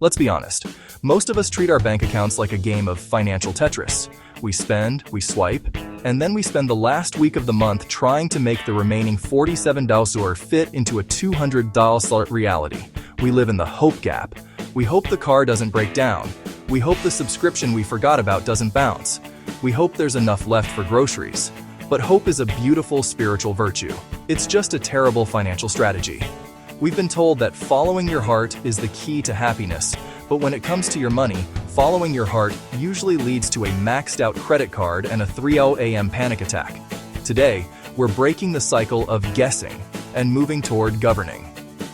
Let's be honest, most of us treat our bank accounts like a game of financial Tetris. We spend, we swipe, and then we spend the last week of the month trying to make the remaining $47 fit into a $200 reality. We live in the hope gap. We hope the car doesn't break down. We hope the subscription we forgot about doesn't bounce. We hope there's enough left for groceries. But hope is a beautiful spiritual virtue. It's just a terrible financial strategy. We've been told that following your heart is the key to happiness, but when it comes to your money, following your heart usually leads to a maxed-out credit card and a 3:00 a.m. panic attack. Today, we're breaking the cycle of guessing and moving toward governing.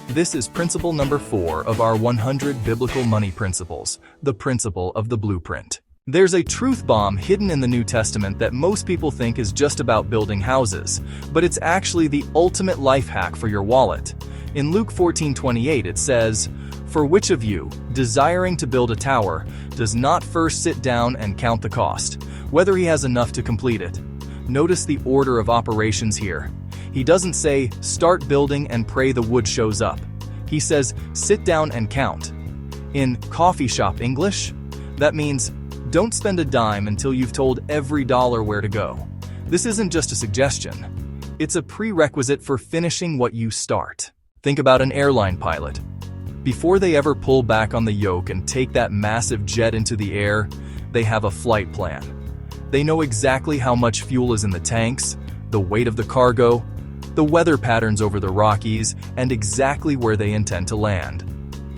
This is principle number 4 of our 100 biblical money principles, the principle of the blueprint. There's a truth bomb hidden in the New Testament that most people think is just about building houses, but it's actually the ultimate life hack for your wallet. In Luke 14:28 it says, "For which of you, desiring to build a tower, does not first sit down and count the cost, whether he has enough to complete it?" Notice the order of operations here. He doesn't say, "Start building and pray the wood shows up." He says, "Sit down and count." In coffee shop English, that means, don't spend a dime until you've told every dollar where to go. This isn't just a suggestion. It's a prerequisite for finishing what you start. Think about an airline pilot. Before they ever pull back on the yoke and take that massive jet into the air, they have a flight plan. They know exactly how much fuel is in the tanks, the weight of the cargo, the weather patterns over the Rockies, and exactly where they intend to land.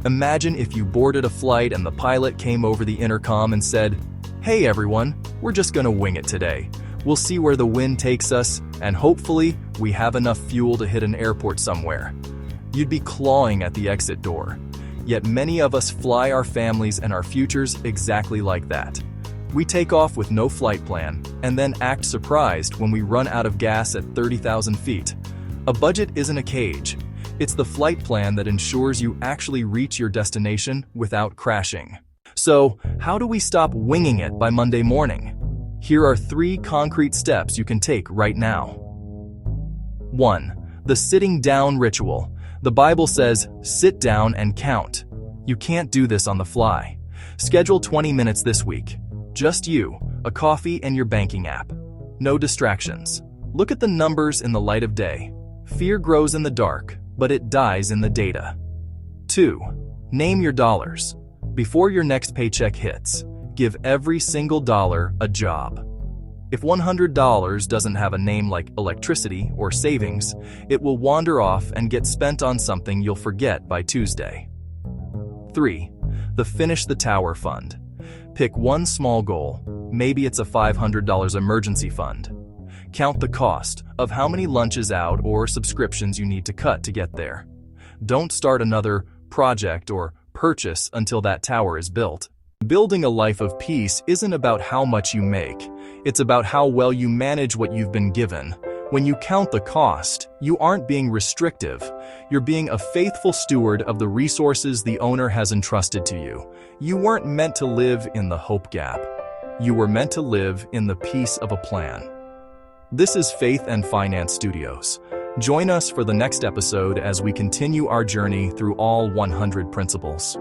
Imagine if you boarded a flight and the pilot came over the intercom and said, "Hey everyone, we're just gonna wing it today. We'll see where the wind takes us, and hopefully we have enough fuel to hit an airport somewhere." You'd be clawing at the exit door. Yet many of us fly our families and our futures exactly like that. We take off with no flight plan, and then act surprised when we run out of gas at 30,000 feet. A budget isn't a cage. It's the flight plan that ensures you actually reach your destination without crashing. So, how do we stop winging it by Monday morning? Here are 3 concrete steps you can take right now. 1. The sitting down ritual. The Bible says, sit down and count. You can't do this on the fly. Schedule 20 minutes this week. Just you, a coffee, and your banking app. No distractions. Look at the numbers in the light of day. Fear grows in the dark, but it dies in the data. 2. Name your dollars. Before your next paycheck hits, give every single dollar a job. If $100 doesn't have a name like electricity or savings, it will wander off and get spent on something you'll forget by Tuesday. 3. The Finish the Tower Fund. Pick one small goal. Maybe it's a $500 emergency fund. Count the cost of how many lunches out or subscriptions you need to cut to get there. Don't start another project or purchase until that tower is built. Building a life of peace isn't about how much you make. It's about how well you manage what you've been given. When you count the cost, you aren't being restrictive. You're being a faithful steward of the resources the owner has entrusted to you. You weren't meant to live in the hope gap. You were meant to live in the peace of a plan. This is Faith and Finance Studios. Join us for the next episode as we continue our journey through all 100 principles.